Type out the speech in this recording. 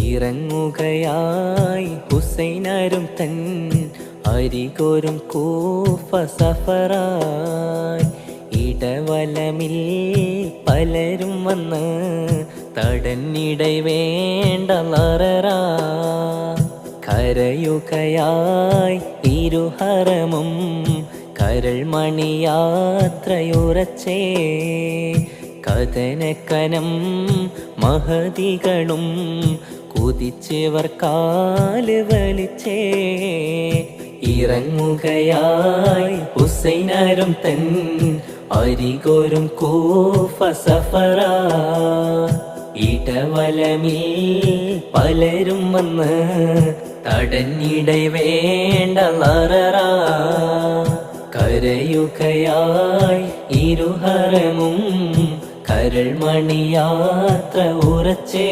ഇറങ്ങുകയായി ഹുസൈനരും തൻ അരികോരും കൂഫ സഫറായി. ഇടവലമിൽ പലരും വന്ന് തടന്നിടை വേണ്ട ലററാ. കരയുകയായി ഇരുഹറമും കരൾ മണിയാത്രയുറച്ചേ. കഥനക്കനം മഹതികളും കുതിച്ചവർ കാല് വലിച്ചേ. ഇറങ്ങുകയായി ഹുസൈനരും തൻ അരികോരും കൂഫ സഫറാ. ഇടവലമിൽ പലരും വന്ന് തടന്നിടை വേണ്ട ലററാ. കരയുകയായി ഇരുഹറമും കരൾ മണിയാത്ര ഉറച്ചേ.